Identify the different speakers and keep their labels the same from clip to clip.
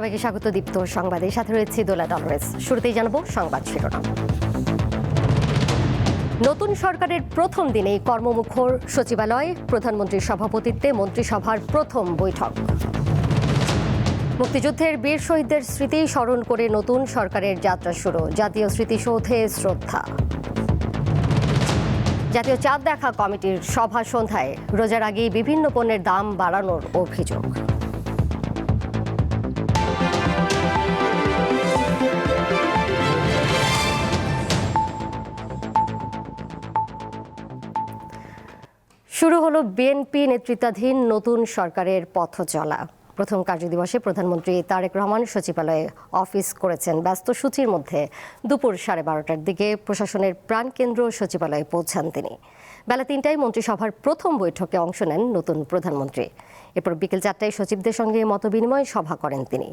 Speaker 1: সবাইকে স্বাগত দীপ্ত সংবাদে, সাথে রয়েছে দোলা ডলরেস। শুরুতেই জানাবো সংবাদ শিরোনাম। নতুন সরকারের প্রথম দিনেই কর্মমুখর সচিবালয়, প্রধানমন্ত্রীর সভাপতিত্বে মন্ত্রিসভার প্রথম বৈঠক। মুক্তিযুদ্ধের বীর শহীদদের স্মৃতি স্মরণ করে নতুন সরকারের যাত্রা শুরু, জাতীয় স্মৃতিসৌধে শ্রদ্ধা। জাতীয় চাঁদ দেখা কমিটির সভা সন্ধ্যায়, রোজার আগেই বিভিন্ন পণ্যের দাম বাড়ানোর অভিযোগ। শুরু হলো বিএনপি নেতৃত্বাধীন নতুন সরকারের পথ চলা। প্রথম কার্যদিবসে প্রধানমন্ত্রী তারেক রহমান সচিবালয়ে অফিস করেছেন। ব্যস্ত সূচির মধ্যে দুপুর 12:30টার দিকে প্রশাসনের প্রাণকেন্দ্র সচিবালয়ে পৌঁছান তিনি। বেলা 3টায় মন্ত্রিসভার প্রথম বৈঠকে অংশ নেন নতুন প্রধানমন্ত্রী। এরপর বিকেল 4টায় সচিবদের সঙ্গে মতবিনিময় সভা করেন তিনি।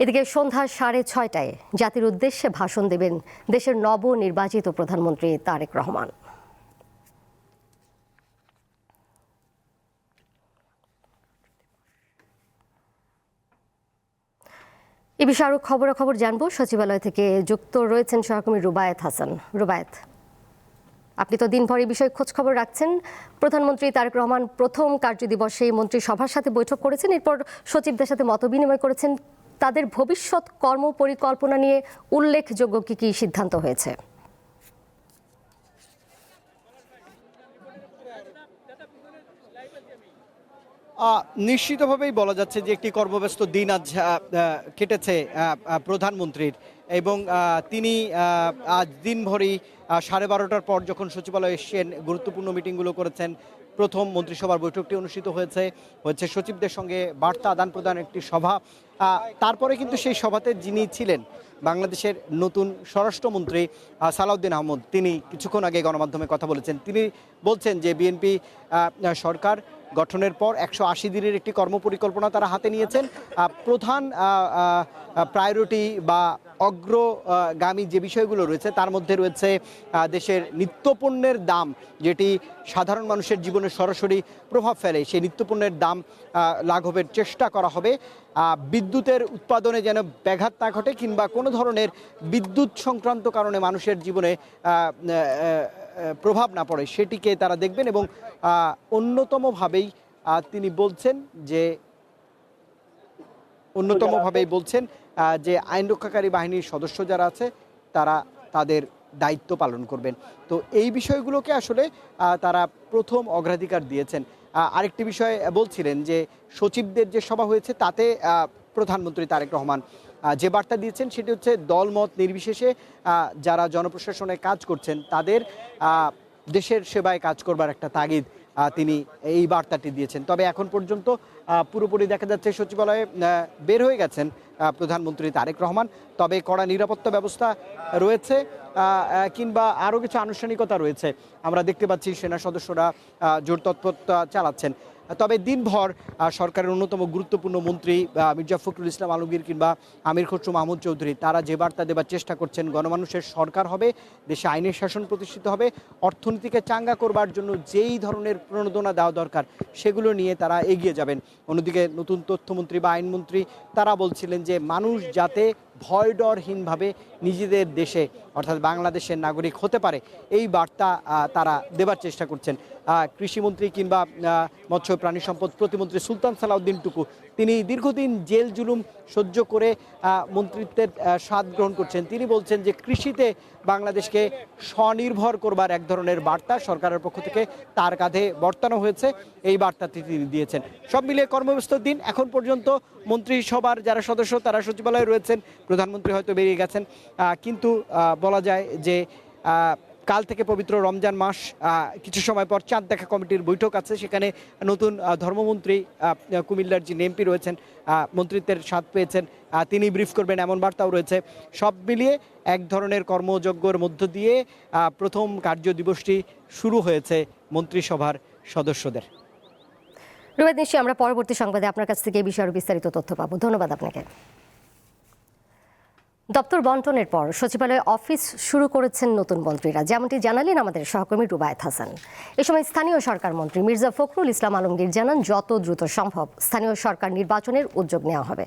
Speaker 1: এদিকে সন্ধ্যা 6:30টায় জাতির উদ্দেশ্যে ভাষণ দেবেন দেশের নবনির্বাচিত প্রধানমন্ত্রী তারেক রহমান। এ বিষয়ে আরও খবরাখবর জানবো। সচিবালয় থেকে যুক্ত রয়েছেন সহকর্মী রুবায়েত হাসান। রুবায়েত, আপনি তো দিনভর এই বিষয়ে খোঁজ খবর রাখছেন। প্রধানমন্ত্রী তারেক রহমান প্রথম কার্যদিবসে মন্ত্রিসভার সাথে বৈঠক করেছেন, এরপর সচিবদের সাথে মতবিনিময় করেছেন। তাদের ভবিষ্যৎ কর্মপরিকল্পনা নিয়ে উল্লেখযোগ্য কি সিদ্ধান্ত হয়েছে?
Speaker 2: নিশ্চিতভাবেই বলা যাচ্ছে যে একটি কর্মব্যস্ত দিন আজ কেটেছে প্রধানমন্ত্রীর, এবং তিনি আজ দিনভরই 12:30টার পর যখন সচিবালয়ে এসেছেন, গুরুত্বপূর্ণ মিটিংগুলো করেছেন। প্রথম মন্ত্রিসভার বৈঠকটি অনুষ্ঠিত হয়েছে সচিবদের সঙ্গে বার্তা আদান প্রদান একটি সভা। তারপরে কিন্তু সেই সভাতে যিনি ছিলেন বাংলাদেশের নতুন স্বরাষ্ট্রমন্ত্রী সালাউদ্দিন আহমদ, তিনি কিছুক্ষণ আগে গণমাধ্যমে কথা বলেছেন। তিনি বলছেন যে বিএনপি সরকার গঠনের পর 180 দিনের একটি কর্মপরিকল্পনা তারা হাতে নিয়েছেন। প্রধান প্রায়োরিটি বা অগ্রগামী যে বিষয়গুলো রয়েছে তার মধ্যে রয়েছে দেশের নিত্যপণ্যের দাম, যেটি সাধারণ মানুষের জীবনে সরাসরি প্রভাব ফেলে, সেই নিত্যপণ্যের দাম লাঘবের চেষ্টা করা হবে। বিদ্যুতের উৎপাদনে যেন ব্যাঘাত না ঘটে, কিংবা কোনো ধরনের বিদ্যুৎ সংক্রান্ত কারণে মানুষের জীবনে প্রভাব না পড়ে, সেটিকে তারা দেখবেন। এবং অন্যতমভাবেই তিনি বলছেন যে আইন রক্ষাকারী বাহিনীর সদস্য যারা আছে তারা তাদের দায়িত্ব পালন করবেন। তো এই বিষয়গুলোকে আসলে তারা প্রথম অগ্রাধিকার দিয়েছেন। আরেকটি বিষয় বলছিলেন যে সচিবদের যে সভা হয়েছে তাতে প্রধানমন্ত্রী তারেক রহমান যে বার্তা দিয়েছেন সেটি হচ্ছে দলমত নির্বিশেষে যারা জনপ্রশাসনে কাজ করছেন তাদের দেশের সেবায় কাজ করবার একটা তাগিদ তিনি এই বার্তাটি দিয়েছেন। তবে এখন পর্যন্ত পুরোপুরি দেখা যাচ্ছে সচিবালয়ে বের হয়ে গেছেন প্রধানমন্ত্রী তারেক রহমান। তবে কড়া নিরাপত্তা ব্যবস্থা রয়েছে, কিংবা আরও কিছু আনুষ্ঠানিকতা রয়েছে। আমরা দেখতে পাচ্ছি সেনা সদস্যরা জোর তৎপরতা চালাচ্ছেন। তবে দিনভর সরকারের অন্যতম গুরুত্বপূর্ণ মন্ত্রী মির্জা ফখরুল ইসলাম আলমগীর কিংবা আমির খসরু মাহমুদ চৌধুরী তারা যে বার্তা দেবার চেষ্টা করছেন, গণমানুষের সরকার হবে, দেশে আইনের শাসন প্রতিষ্ঠিত হবে, অর্থনীতিকে চাঙ্গা করবার জন্য যেই ধরনের প্রণোদনা দেওয়া দরকার সেগুলো নিয়ে তারা এগিয়ে যাবেন। অন্যদিকে নতুন তথ্যমন্ত্রী বা আইনমন্ত্রী তারা বলছিলেন যে মানুষ যাতে ভয় ডরহীনভাবে নিজেদের দেশে অর্থাৎ বাংলাদেশের নাগরিক হতে পারে, এই বার্তা তারা দেবার চেষ্টা করছেন। কৃষিমন্ত্রী কিংবা মৎস্য প্রাণী সম্পদ প্রতিমন্ত্রী সুলতান সালাউদ্দিন টুকু, তিনি দীর্ঘদিন জেল জুলুম সহ্য করে মন্ত্রিত্বের স্বাদ গ্রহণ করছেন। তিনি বলছেন যে কৃষিতে বাংলাদেশকে স্বনির্ভর করবার এক ধরনের বার্তা সরকারের পক্ষ থেকে তার কাঁধে বর্তানো হয়েছে, এই বার্তাটি তিনি দিয়েছেন। সব মিলিয়ে কর্মব্যস্ত দিন। এখন পর্যন্ত মন্ত্রিসভার যারা সদস্য তারা সচিবালয়ে রয়েছেন, প্রধানমন্ত্রী হয়তো বেরিয়ে গেছেন, কিন্তু বলা যায় যে কাল থেকে পবিত্র রমজান মাস, কিছু সময় পর চাঁদ দেখা কমিটির বৈঠক আছে, সেখানে নতুন ধর্মমন্ত্রী কুমিল্লার যিনি এমপি রয়েছেন, মন্ত্রিত্বের স্বাদ পেয়েছেন, তিনি ব্রিফ করবেন এমন বার্তাও রয়েছে। সব মিলিয়ে এক ধরনের কর্মযজ্ঞের মধ্য দিয়ে প্রথম কার্যদিবসটি শুরু হয়েছে মন্ত্রিসভার সদস্যদের।
Speaker 1: রুবায়েত, নিশ্চয়ই আমরা পরবর্তী সংবাদে আপনার কাছ থেকে এই বিষয়ে বিস্তারিত তথ্য পাবো। ধন্যবাদ আপনাকে। দপ্তর বন্টনের পর সচিবালয়ে অফিস শুরু করেছেন নতুন মন্ত্রীরা, যেমনটি জানালেন আমাদের সহকর্মী রুবায়েত হাসান। এ সময় স্থানীয় সরকার মন্ত্রী মির্জা ফখরুল ইসলাম আলমগীর জানান, যত দ্রুত সম্ভব স্থানীয় সরকার নির্বাচনের উদ্যোগ নেওয়া হবে।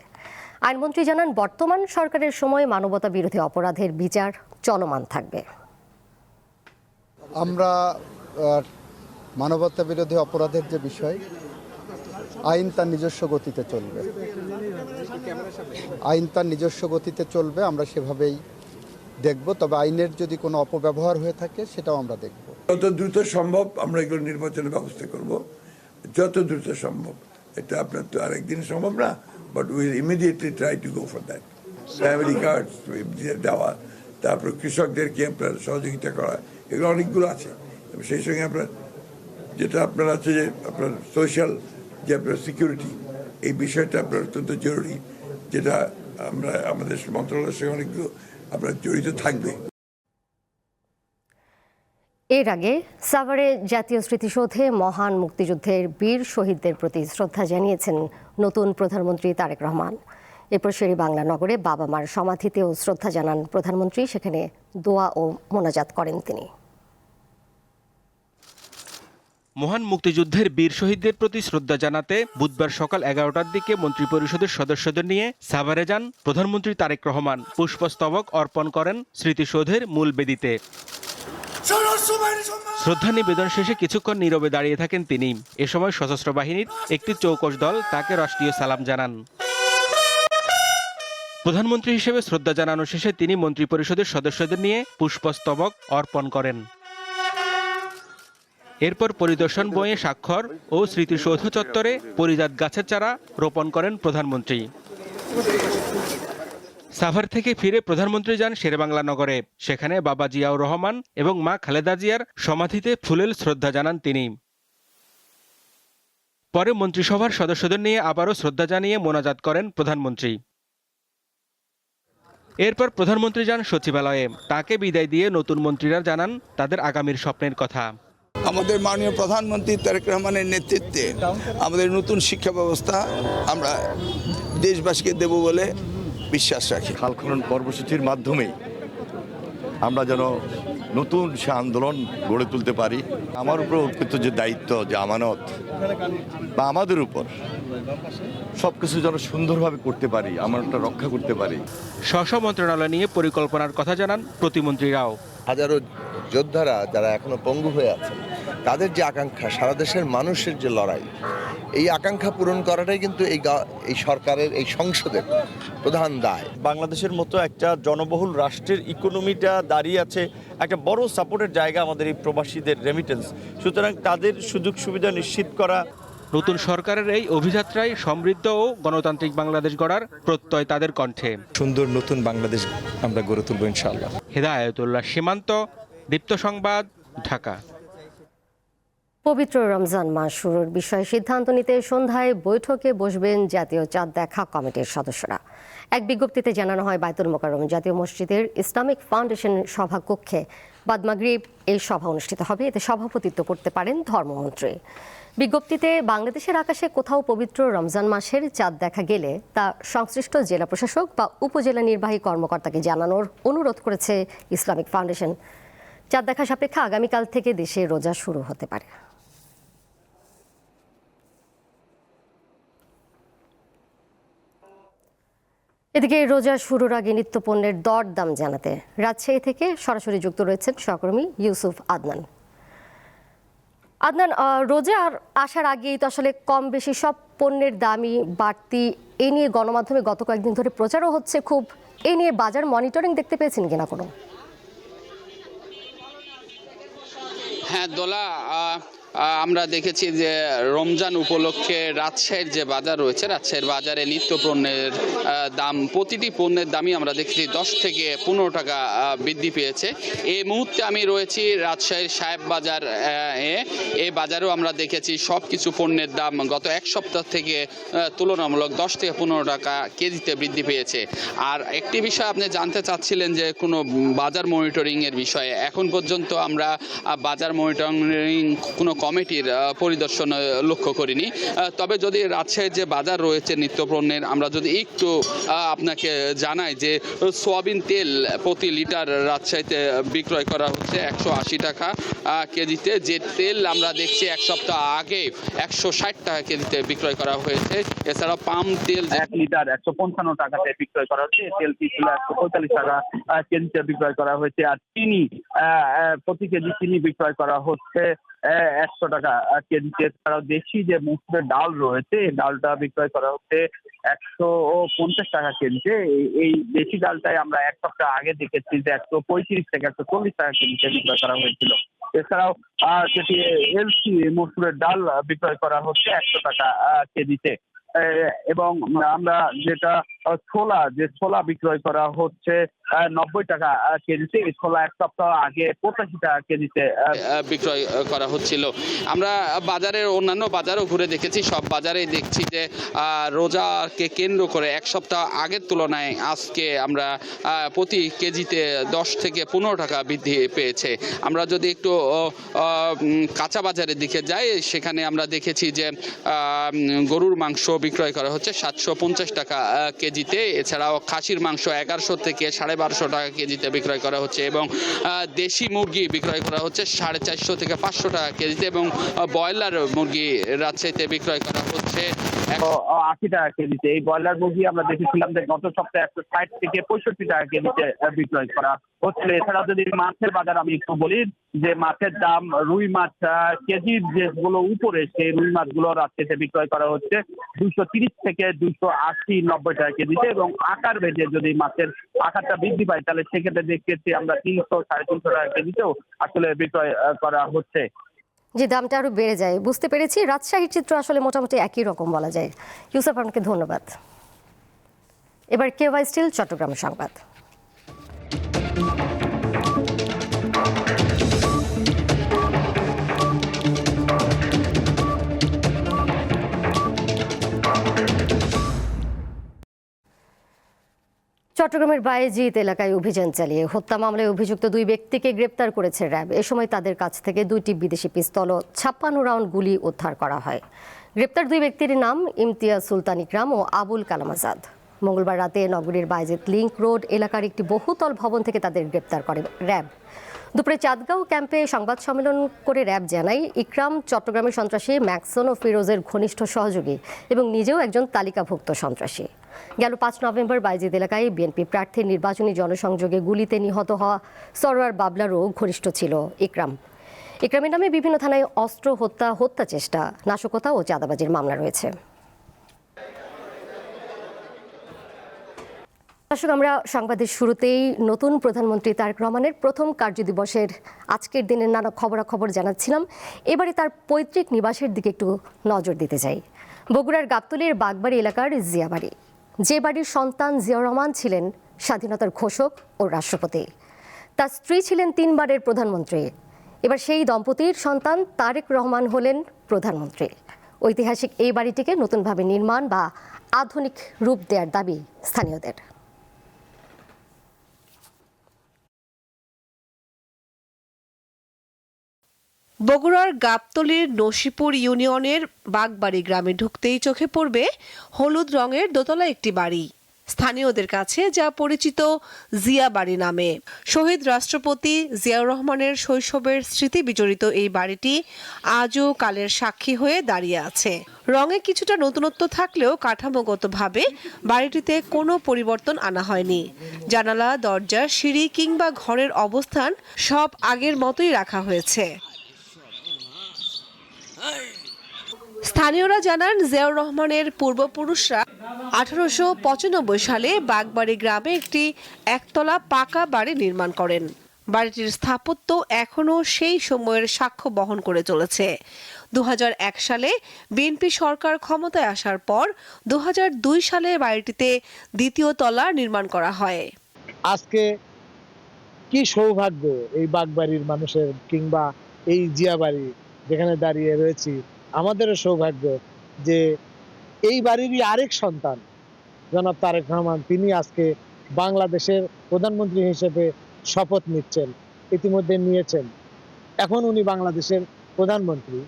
Speaker 1: আইনমন্ত্রী জানান, বর্তমান সরকারের সময় মানবতা বিরোধী অপরাধের বিচার চলমান থাকবে।
Speaker 3: আমরা মানবতা বিরোধী অপরাধের যে বিষয়, আইন তার নিজস্ব গতিতে চলবে। আইন তার নিজস্ব গতিতে চলবে, আমরা সেভাবেই দেখব। তবে আইনের যদি কোনো অপব্যবহার হয়ে থাকে সেটাও আমরা দেখব।
Speaker 4: যত দ্রুত সম্ভব আমরা এগুলো নির্বাচনের ব্যবস্থা করব, যত দ্রুত সম্ভব। এটা আপনার তো আরেকদিন সম্ভব না, but will immediately try to go for that. Family card দেওয়া, তারপর কৃষকদেরকে আপনার সহযোগিতা করা, এগুলো অনেকগুলো আছে। সেই সঙ্গে আপনার যেটা আপনার আছে যে আপনার সোশ্যাল যে আপনার সিকিউরিটি, এই বিষয়টা আপনার অত্যন্ত জরুরি, যেটা আমরা আমাদের মন্ত্রণালয়ের সঙ্গে অনেকগুলো আপনার জড়িত থাকবে।
Speaker 1: এর আগে সাভারে জাতীয় স্মৃতিসৌধে মহান মুক্তিযুদ্ধের বীর শহীদদের প্রতি শ্রদ্ধা জানিয়েছেন নতুন প্রধানমন্ত্রী তারেক রহমান। এরপর শেরেবাংলা নগরে বাবা মার সমাধিতেও শ্রদ্ধা জানান প্রধানমন্ত্রী। সেখানে দোয়া ও মোনাজাত করেন তিনি।
Speaker 5: মহান মুক্তিযুদ্ধের বীর শহীদদের প্রতি শ্রদ্ধা জানাতে বুধবার সকাল 11টার দিকে মন্ত্রিপরিষদের সদস্যদের নিয়ে সাভারে যান প্রধানমন্ত্রী তারেক রহমান। পুষ্পস্তবক অর্পণ করেন স্মৃতিসৌধের মূল বেদিতে। শ্রদ্ধা নিবেদন শেষে কিছুক্ষণ নীরবে দাঁড়িয়ে থাকেন তিনি। এ সময় সশস্ত্র বাহিনীর একটি চৌকস দল তাকে রাষ্ট্রীয় সালাম জানান। প্রধানমন্ত্রী হিসেবে শ্রদ্ধা জানানো শেষে তিনি মন্ত্রিপরিষদের সদস্যদের নিয়ে পুষ্পস্তবক অর্পণ করেন। এরপর পরিদর্শন বইয়ে স্বাক্ষর ও স্মৃতিসৌধ চত্বরে পরিজাত গাছের চারা রোপণ করেন প্রধানমন্ত্রী। সাভার থেকে ফিরে প্রধানমন্ত্রী যান শেরেবাংলা নগরে। সেখানে বাবা জিয়াউর রহমান এবং মা খালেদা জিয়ার সমাধিতে ফুলেল শ্রদ্ধা জানান তিনি। পরে মন্ত্রিসভার সদস্যদের নিয়ে আবারও শ্রদ্ধা জানিয়ে মোনাজাত করেন প্রধানমন্ত্রী। এরপর প্রধানমন্ত্রী যান সচিবালয়ে। তাকে বিদায় দিয়ে নতুন মন্ত্রীরা জানান তাদের আগামীর স্বপ্নের কথা।
Speaker 6: আমাদের মাননীয় প্রধানমন্ত্রী তারেক রহমানের নেতৃত্বে আমাদের নতুন শিক্ষা ব্যবস্থা আমরা দেশবাসীকে দেব বলে বিশ্বাস রাখি।
Speaker 7: খাল খনন কর্মসূচির মাধ্যমেই আমরা যেন নতুন সে আন্দোলন গড়ে তুলতে পারি। আমার উপর অর্পিত যে দায়িত্ব, যে আমানত, বা আমাদের উপর সব কিছু যেন সুন্দরভাবে করতে পারি, আমানতটা রক্ষা করতে পারি।
Speaker 5: স্ব মন্ত্রণালয় নিয়ে পরিকল্পনার কথা জানান প্রতিমন্ত্রীরাও।
Speaker 8: হাজারো যোদ্ধারা যারা এখনো পঙ্গু হয়ে আছেন, তাদের যে আকাঙ্ক্ষা, সারা দেশের মানুষের যে লড়াই, এই আকাঙ্ক্ষা পূরণ করাটাই কিন্তু এই সরকারের, এই সংসদের প্রধান দায়।
Speaker 9: বাংলাদেশের মতো একটা জনবহুল রাষ্ট্রের ইকোনমিটা দাঁড়িয়ে আছে একটা বড় সাপোর্টের জায়গা আমাদের এই প্রবাসীদের রেমিটেন্স। সুতরাং তাদের সুযোগ সুবিধা নিশ্চিত করা।
Speaker 5: নতুন সরকারের এই অভিযাত্রায় সমৃদ্ধ ও গণতান্ত্রিক বাংলাদেশ গড়ার প্রত্যয় তাদের কণ্ঠে।
Speaker 10: সুন্দর নতুন বাংলাদেশ আমরা গড়ে তুলব ইনশাআল্লাহ।
Speaker 5: হেদায়েতুল্লাহ সীমান্ত, দীপ্ত সংবাদ, ঢাকা।
Speaker 1: পবিত্র রমজান মাস শুরুর বিষয়ে সিদ্ধান্ত নিতে সন্ধ্যায় বৈঠকে বসবেন জাতীয় চাঁদ দেখা কমিটির সদস্যরা। এক বিজ্ঞপ্তিতে জানানো হয়, বায়তুল মোকাররম জাতীয় মসজিদের ইসলামিক ফাউন্ডেশন সভাকক্ষে বাদ মাগরিব এই সভা অনুষ্ঠিত হবে। এতে সভাপতিত্ব করতে পারেন ধর্মমন্ত্রী। বিজ্ঞপ্তিতে বাংলাদেশের আকাশে কোথাও পবিত্র রমজান মাসের চাঁদ দেখা গেলে তা সংশ্লিষ্ট জেলা প্রশাসক বা উপজেলা নির্বাহী কর্মকর্তাকে জানানোর অনুরোধ করেছে ইসলামিক ফাউন্ডেশন। চাঁদ দেখা সাপেক্ষে আগামীকাল থেকে দেশে রোজা শুরু হতে পারে। এদিকে রোজা শুরুর আগে নিত্যপণ্যের দরদাম জানাতে রাজশাহী থেকে সরাসরি যুক্ত রয়েছেন সহকর্মী ইউসুফ আদনান। আদনান, রোজার আসার আগেই তো আসলে কম বেশি সব পণ্যের দামই বাড়তি, এ নিয়ে গণমাধ্যমে গত কয়েকদিন ধরে প্রচারও হচ্ছে খুব। এ নিয়ে বাজার মনিটরিং দেখতে পেয়েছেন কিনা কোনো?
Speaker 11: হ্যাঁ দোলা, আমরা দেখেছি যে রমজান উপলক্ষে রাজশাহীর যে বাজার রয়েছে, রাজশাহীর বাজারে নিত্য পণ্যের দাম, প্রতিটি পণ্যের দামই আমরা দেখেছি 10 থেকে 15 টাকা বৃদ্ধি পেয়েছে। এই মুহূর্তে আমি রয়েছি রাজশাহীর সাহেব বাজার। এই বাজারেও আমরা দেখেছি সব কিছু পণ্যের দাম গত এক সপ্তাহ থেকে তুলনামূলক 10 থেকে 15 টাকা কেজিতে বৃদ্ধি পেয়েছে। আর একটি বিষয় আপনি জানতে চাচ্ছিলেন যে কোনো বাজার মনিটরিংয়ের বিষয়ে। এখন পর্যন্ত আমরা বাজার মনিটরিং কোনো কমিটির পরিদর্শন লক্ষ্য করিনি। তবে যদি রাজশাহীর যে বাজার রয়েছে নিত্যপণ্যের, আমরা যদি একটু আপনাকে জানাই যে সোয়াবিন তেল প্রতি লিটার রাজশাহীতে বিক্রয় করা হচ্ছে 180 টাকা কেজিতে। যে তেল আমরা দেখছি এক সপ্তাহ আগে 160 টাকা কেজিতে বিক্রয় করা হয়েছে। এছাড়াও পাম তেল
Speaker 12: 1 লিটার 155 টাকাতে বিক্রয় করা হচ্ছে। তেলটি ছিল 145 টাকা কেজিতে বিক্রয় করা হয়েছে। আর চিনি প্রতি কেজি চিনি বিক্রয় করা হচ্ছে 100 টাকা কেজিতে। এছাড়াও দেশি যে মসুরের ডাল রয়েছে, এই ডালটা বিক্রয় করা হচ্ছে 150 টাকা কেজিতে। এই দেশি ডালটাই আমরা এক সপ্তাহ আগে দেখেছি যে 135 থেকে 140 টাকা কেজিতে বিক্রয় করা হয়েছিল। এছাড়াও যেটি এলসি মসুরের ডাল বিক্রয় করা হচ্ছে 100 টাকা কেজিতে। এবং আমরা যেটা ছোলা বিক্রয় করা হচ্ছে 90 টাকা কেজিতে। এই ছোলা এক সপ্তাহ আগে 85 টাকা কেজিতে
Speaker 11: বিক্রয় করা হচ্ছিল। আমরা বাজারের অন্যান্য বাজারও ঘুরে দেখেছি, সব বাজারেই দেখছি যে রোজাকে কেন্দ্র করে এক সপ্তাহ আগের তুলনায় আজকে আমরা প্রতি কেজিতে 10 থেকে 15 টাকা বৃদ্ধি পেয়েছে। আমরা যদি একটু কাঁচা বাজারের দিকে যাই, সেখানে আমরা দেখেছি যে গরুর মাংস বিক্রয় করা হচ্ছে 750 টাকা কেজিতে। এছাড়াও খাসির মাংস 1100 থেকে 1250 টাকা কেজিতে বিক্রয় করা হচ্ছে এবং দেশি মুরগি বিক্রয় করা হচ্ছে 450 থেকে 500 টাকা কেজিতে এবং ব্রয়লার মুরগি রাজশাহীতে বিক্রয় করা হচ্ছে
Speaker 12: 180 টাকা কেজিতে। এই ব্রয়লার মুরগি আমরা দেখেছিলাম যে গত সপ্তাহে 160 থেকে 65 টাকা কেজিতে বিক্রয় করা হচ্ছিল। এছাড়া যদি মাছের বাজার আমি একটু বলি, যে মাছের দাম, রুই মাছ কেজির যেগুলো উপরে, সেই রুই মাছগুলো রাজশাহীতে বিক্রয় করা হচ্ছে 230 থেকে 280-90 টাকা কেজিতে। এবং আকার ভেদে যদি মাছের আকারটা বৃদ্ধি পায়, তাহলে সেক্ষেত্রে দেখতেছি আমরা 300-350 টাকা কেজিতেও আসলে বিক্রয় করা হচ্ছে।
Speaker 1: যে দামটা আরো বেড়ে যায়, বুঝতে পেরেছি। রাজশাহীর চিত্র আসলে মোটামুটি একই রকম বলা যায়। ইউসুফ, আপনাকে ধন্যবাদ। এবার কেওয়াই স্টিল চট্টগ্রাম সংবাদ। চট্টগ্রামের বায়েজিদ এলাকায় অভিযান চালিয়ে হত্যা মামলায় অভিযুক্ত 2 ব্যক্তিকে গ্রেপ্তার করেছে র্যাব। এ সময় তাদের কাছ থেকে 2টি বিদেশি পিস্তল ও 56 রাউন্ড গুলি উদ্ধার করা হয়। গ্রেপ্তার 2 ব্যক্তির নাম ইমতিয়াজ সুলতান ইকরাম ও আবুল কালাম আজাদ। মঙ্গলবার রাতে নগরীর বায়েজিদ লিংক রোড এলাকার একটি বহুতল ভবন থেকে তাদের গ্রেপ্তার করে র্যাব। দুপুরে চাঁদগাঁও ক্যাম্পে সংবাদ সম্মেলন করে র্যাব জানায়, ইকরাম চট্টগ্রামের সন্ত্রাসী ম্যাক্সন ও ফিরোজের ঘনিষ্ঠ সহযোগী এবং নিজেও একজন তালিকাভুক্ত সন্ত্রাসী। গেল 5 নভেম্বর বায়েজিদ এলাকায় বিএনপি প্রার্থীর নির্বাচনী জনসংযোগে গুলিতে নিহত হওয়া সরোয়ার বাবলারও ঘনিষ্ঠ ছিল ইকরাম। ইকরামের নামে বিভিন্ন থানায় অস্ত্র হত্যা চেষ্টা, নাশকতা ও চাঁদাবাজির মামলা রয়েছে। দর্শক, আমরা সংবাদের শুরুতেই নতুন প্রধানমন্ত্রী তারেক রহমানের প্রথম কার্যদিবসের আজকের দিনের নানা খবরাখবর জানাচ্ছিলাম। এবারে তার পৈতৃক নিবাসের দিকে একটু নজর দিতে চাই। বগুড়ার গাবতলীর বাগবাড়ি এলাকার জিয়াবাড়ি, যে বাড়ির সন্তান জিয়াউর রহমান ছিলেন স্বাধীনতার ঘোষক ও রাষ্ট্রপতি। তার স্ত্রী ছিলেন 3 বারের প্রধানমন্ত্রী। এবার সেই দম্পতির সন্তান তারেক রহমান হলেন প্রধানমন্ত্রী। ঐতিহাসিক এই বাড়িটিকে নতুনভাবে নির্মাণ বা আধুনিক রূপ দেওয়ার দাবি স্থানীয়দের।
Speaker 13: বগুড়ার গাবতলীর নসিপুর ইউনিয়নের বাগবাড়ি গ্রামে ঢুকতেই চোখে পড়বে হলুদ রঙের দোতলা একটি বাড়ি, স্থানীয়দের কাছে যা পরিচিত জিয়া বাড়ি নামে। শহীদ রাষ্ট্রপতি জিয়াউর রহমানের শৈশবের স্মৃতি বিজড়িত এই বাড়িটি আজও কালের সাক্ষী হয়ে দাঁড়িয়ে আছে। রঙে কিছুটা নতুনত্ব থাকলেও কাঠামোগতভাবে বাড়িটিতে কোনো পরিবর্তন আনা হয়নি। জানালা, দরজা, সিঁড়ি কিংবা ঘরের অবস্থান সব আগের মতোই রাখা হয়েছে। স্থানীয়রা জানান, জিয়াউর রহমানের পূর্বপুরুষরা 1895 সালে বাগবাড়ি গ্রামে একটি একতলা পাকা বাড়ি নির্মাণ করেন। বাড়িটির স্থাপত্য এখনও সেই সময়ের সাক্ষ্য বহন করে চলেছে। 2001 সালে বিএনপি সরকার ক্ষমতায় আসার পর 2002 সালে বাড়িটিতে দ্বিতীয় তলা নির্মাণ করা হয়।
Speaker 14: আজকে কি সৌভাগ্য এই বাগবাড়ির মানুষের, কিংবা এই জিয়াবাড়ি যেখানে দাঁড়িয়ে রয়েছি, আমাদেরও সৌভাগ্য যে এই বাড়িরই আরেক সন্তান জনাব তারেক রহমান, তিনি আজকে বাংলাদেশের প্রধানমন্ত্রী হিসেবে শপথ নিচ্ছেন, ইতিমধ্যে নিয়েছেন। এখন উনি বাংলাদেশের প্রধানমন্ত্রী।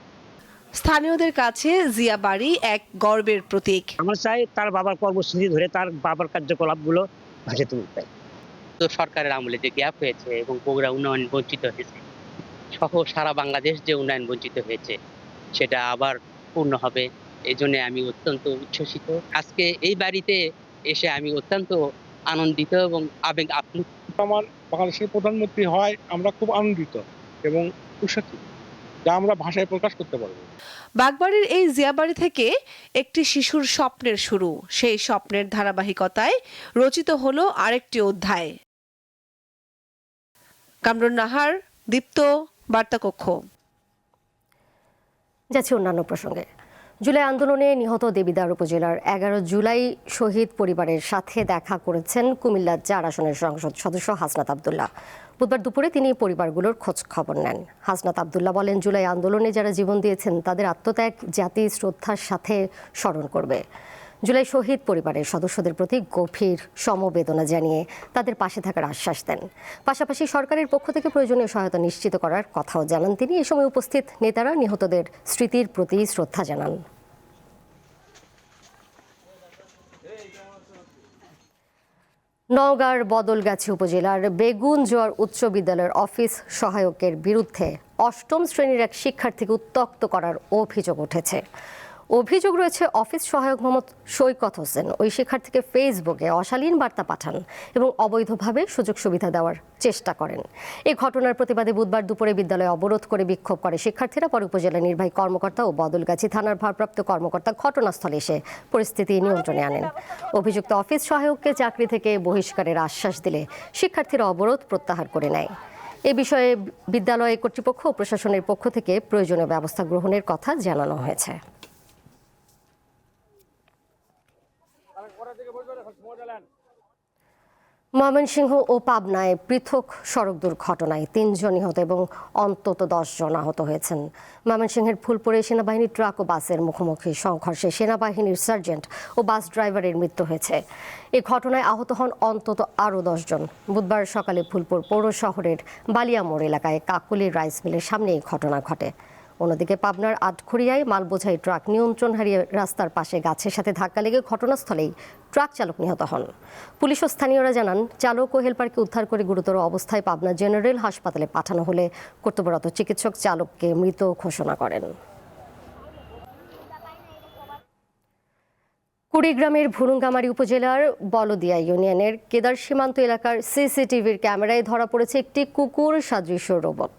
Speaker 13: স্থানীয়দের কাছে জিয়া বাড়ি এক গর্বের প্রতীক।
Speaker 14: আমরা চাই তার বাবার কর্মসূচি ধরে তার বাবার কার্যকলাপগুলো ভাসে তুলতে।
Speaker 15: তো সরকারের আমলে যে গ্যাপ হয়েছে এবং বগুড়া উন্নয়ন বঞ্চিত হয়েছে সহ সারা বাংলাদেশ যে উন্নয়ন বঞ্চিত হয়েছে সেটা আবার পূর্ণ হবে, এই জন্য আমি অত্যন্ত উচ্ছ্বসিত। আজকে এই বাড়িতে এসে আমি অত্যন্ত আনন্দিত এবং আবেগ আপ্লুত।
Speaker 14: আমার বাংলাদেশের প্রধানমন্ত্রী হয় আমরা খুব আনন্দিত এবং উৎসাহিত, যা আমরা ভাষায় প্রকাশ করতে পারবো।
Speaker 13: বাগবাড়ির এই জিয়াবাড়ি থেকে একটি শিশুর স্বপ্নের শুরু, সেই স্বপ্নের ধারাবাহিকতায় রচিত হলো আরেকটি অধ্যায়। কামরুন নাহার, দীপ্ত, বার্তাকক্ষ।
Speaker 1: যাচ্ছে অন্যান্য প্রসঙ্গে। জুলাই আন্দোলনে নিহত দেবিদ্বার উপজেলার 11 জুলাই শহীদ পরিবারের সাথে দেখা করেছেন কুমিল্লা 4 আসনের সংসদ সদস্য হাসনাত আব্দুল্লাহ। বুধবার দুপুরে তিনি পরিবারগুলোর খোঁজ খবর নেন। হাসনাত আব্দুল্লাহ বলেন, জুলাই আন্দোলনে যারা জীবন দিয়েছেন তাদের আত্মত্যাগ জাতি শ্রদ্ধার সাথে স্মরণ করবে। জুলাই শহীদ পরিবারের সদস্যদের প্রতি গভীর সমবেদনা জানিয়ে তাদের পাশে থাকার আশ্বাস দেন। পাশাপাশি সরকারের পক্ষ থেকে প্রয়োজনীয় সহায়তা নিশ্চিত করার কথাও জানান তিনি। এ সময় উপস্থিত নেতারা নিহতদের স্মৃতির প্রতি শ্রদ্ধা জানান। নওগাঁর বদলগাছি উপজেলার বেগুনজোয়ার উচ্চ বিদ্যালয়ের অফিস সহায়কের বিরুদ্ধে 8ম শ্রেণীর এক শিক্ষার্থীকে উত্ত্যক্ত করার অভিযোগ উঠেছে। অভিযোগ রয়েছে অফিস সহায়ক মোহাম্মদ সৈকত হোসেন ওই শিক্ষার্থীকে ফেসবুকে অশালীন বার্তা পাঠান এবং অবৈধভাবে সুযোগ সুবিধা দেওয়ার চেষ্টা করেন। এই ঘটনার প্রতিবাদে বুধবার দুপুরে বিদ্যালয় অবরোধ করে বিক্ষোভ করে শিক্ষার্থীরা। পরে উপজেলা নির্বাহী কর্মকর্তা ও বদলগাছি থানার ভারপ্রাপ্ত কর্মকর্তা ঘটনাস্থলে এসে পরিস্থিতি নিয়ন্ত্রণে আনেন। অভিযুক্ত অফিস সহায়ককে চাকরি থেকে বহিষ্কারের আশ্বাস দিলে শিক্ষার্থীরা অবরোধ প্রত্যাহার করে নেয়। এ বিষয়ে বিদ্যালয় কর্তৃপক্ষ ও প্রশাসনের পক্ষ থেকে প্রয়োজনীয় ব্যবস্থা গ্রহণের কথা জানানো হয়েছে। ময়মনসিংহ ও পাবনায় পৃথক সড়ক দুর্ঘটনায় 3 জন নিহত এবং অন্তত 10 জন আহত হয়েছেন। ময়মনসিংহের ফুলপুরে সেনাবাহিনীর ট্রাক ও বাসের মুখোমুখি সংঘর্ষে সেনাবাহিনীর সার্জেন্ট ও বাস ড্রাইভারের মৃত্যু হয়েছে। এই ঘটনায় আহত হন অন্তত আরও 10 জন। বুধবার সকালে ফুলপুর পৌর শহরের বালিয়ামোড় এলাকায় কাকুলি রাইস মিলের সামনে এই ঘটনা ঘটে। অন্যদিকে পাবনার আটখড়িয়ায় মালবোঝাই ট্রাক নিয়ন্ত্রণ হারিয়ে রাস্তার পাশে গাছের সাথে ধাক্কা লেগে ঘটনাস্থলেই ট্রাক চালক নিহত হন। পুলিশ ও স্থানীয়রা জানান, চালক ও হেলপারকে উদ্ধার করে গুরুতর অবস্থায় পাবনা জেনারেল হাসপাতালে পাঠানো হলে কর্তব্যরত চিকিৎসক চালককে মৃত ঘোষণা করেন। কুড়িগ্রামের ভুরুঙ্গামারী উপজেলার বলদিয়া ইউনিয়নের কেদার সীমান্ত এলাকার সিসিটিভির ক্যামেরায় ধরা পড়েছে একটি কুকুর সাদৃশ্য রোবট।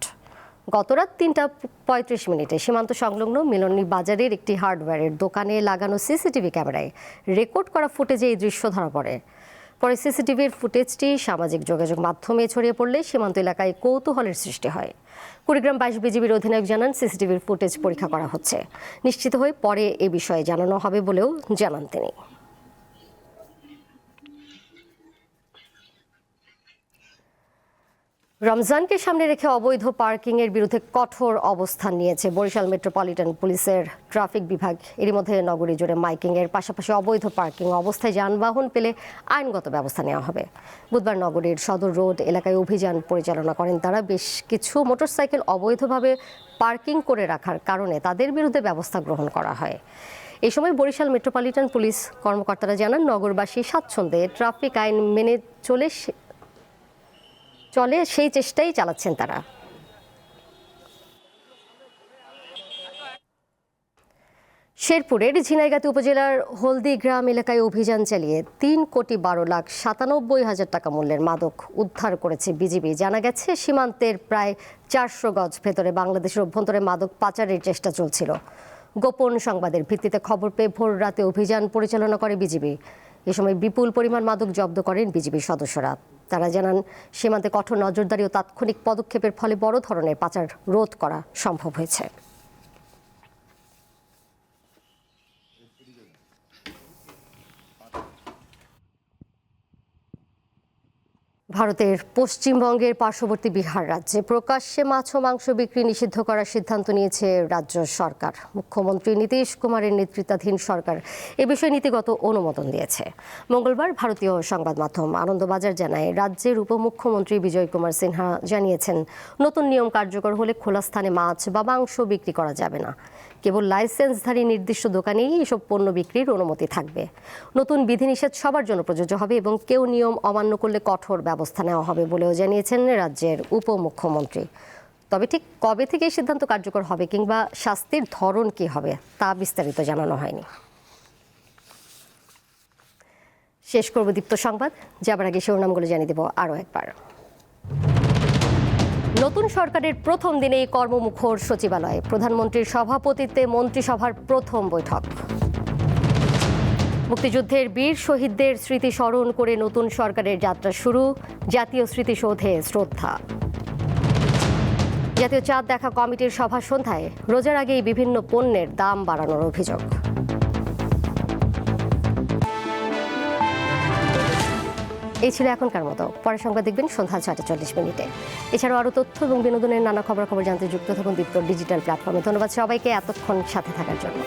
Speaker 1: গতরাত 3:35 সীমান্ত সংলগ্ন মিলনী বাজারের একটি হার্ডওয়্যারের দোকানে লাগানো সিসিটিভি ক্যামেরায় রেকর্ড করা ফুটেজে এই দৃশ্য ধরা পড়ে। পরে সিসিটিভির ফুটেজটি সামাজিক যোগাযোগ মাধ্যমে ছড়িয়ে পড়লে সীমান্ত এলাকায় কৌতূহলের সৃষ্টি হয়। কুড়িগ্রাম 22 বিজিবির অধিনায়ক জানান, সিসিটিভির ফুটেজ পরীক্ষা করা হচ্ছে। নিশ্চিত হয়ে পরে এ বিষয়ে জানানো হবে বলেও জানান তিনি। রমজানকে সামনে রেখে অবৈধ পার্কিংয়ের বিরুদ্ধে কঠোর অবস্থান নিয়েছে বরিশাল মেট্রোপলিটন পুলিশের ট্রাফিক বিভাগ। এরই মধ্যে নগরী জুড়ে মাইকিংয়ের পাশাপাশি অবৈধ পার্কিং অবস্থায় যানবাহন পেলে আইনগত ব্যবস্থা নেওয়া হবে। বুধবার নগরীর সদর রোড এলাকায় অভিযান পরিচালনা করেন তারা। বেশ কিছু মোটরসাইকেল অবৈধভাবে পার্কিং করে রাখার কারণে তাদের বিরুদ্ধে ব্যবস্থা গ্রহণ করা হয়। এই সময় বরিশাল মেট্রোপলিটন পুলিশ কর্মকর্তারা জানান, নগরবাসী স্বাচ্ছন্দ্যে ট্রাফিক আইন মেনে চলে সেই চেষ্টাই চালাচ্ছেন তারা। শেরপুরের ঝিনাইগাতি উপজেলার হলদিগ্রাম এলাকায় অভিযান চালিয়ে 3,12,97,000 টাকা মূল্যের মাদক উদ্ধার করেছে বিজিবি। জানা গেছে, সীমান্তের প্রায় 400 গজ ভেতরে বাংলাদেশের অভ্যন্তরে মাদক পাচারের চেষ্টা চলছিল। গোপন সংবাদের ভিত্তিতে খবর পেয়ে ভোর রাতে অভিযান পরিচালনা করে বিজিবি। এ সময় বিপুল পরিমাণ মাদক জব্দ করেন বিজিবির সদস্যরা। তারা জানান, সীমান্তে কঠোর নজরদারি ও তাৎক্ষণিক পদক্ষেপের ফলে বড় ধরনের পাচার রোধ করা সম্ভব হয়েছে। ভারতের পশ্চিমবঙ্গের পার্শ্ববর্তী বিহার রাজ্যে প্রকাশ্যে মাছ ও মাংস বিক্রি নিষিদ্ধ করার সিদ্ধান্ত নিয়েছে রাজ্য সরকার। মুখ্যমন্ত্রী নীতিশ কুমারের নেতৃত্বাধীন সরকার এ বিষয়ে নীতিগত অনুমোদন দিয়েছে। মঙ্গলবার ভারতীয় সংবাদ মাধ্যম আনন্দবাজার জানায়, রাজ্যের উপমুখ্যমন্ত্রী বিজয় কুমার সিনহা জানিয়েছেন, নতুন নিয়ম কার্যকর হলে খোলা স্থানে মাছ বা মাংস বিক্রি করা যাবে না। কেবল লাইসেন্সধারী নির্দিষ্ট দোকানেই এসব পণ্য বিক্রির অনুমতি থাকবে। নতুন বিধিনিষেধ সবার জন্য প্রযোজ্য হবে এবং কেউ নিয়ম অমান্য করলে কঠোর ব্যবস্থা নেওয়া হবে বলেও জানিয়েছেন রাজ্যের উপমুখ্যমন্ত্রী। তবে ঠিক কবে থেকে এই সিদ্ধান্ত কার্যকর হবে কিংবা শাস্তির ধরন কী হবে তা বিস্তারিত জানানো হয়নি। শেষ করব দীপ্ত সংবাদ, যাবার আগে শিরোনামগুলো জানিয়ে দেব আরও একবার। নতুন সরকারের প্রথম দিনেই কর্মমুখর সচিবালয়, প্রধানমন্ত্রীর সভাপতিত্বে মন্ত্রিসভার প্রথম বৈঠক। মুক্তিযুদ্ধের বীর শহীদদের স্মৃতি স্মরণ করে নতুন সরকারের যাত্রা শুরু, জাতীয় স্মৃতিসৌধে শ্রদ্ধা। জাতীয় চাঁদ দেখা কমিটির সভা সন্ধ্যায়, রোজার আগেই বিভিন্ন পণ্যের দাম বাড়ানোর অভিযোগ। এই ছিল এখনকার মতো। পরের সংবাদ দেখবেন সন্ধ্যা 6:40। এছাড়াও আরও তথ্য এবং বিনোদনের নানা খবর জানতে যুক্ত থাকুন দীপ্ত ডিজিটাল প্ল্যাটফর্মে। ধন্যবাদ সবাইকে এতক্ষণ সাথে থাকার জন্য।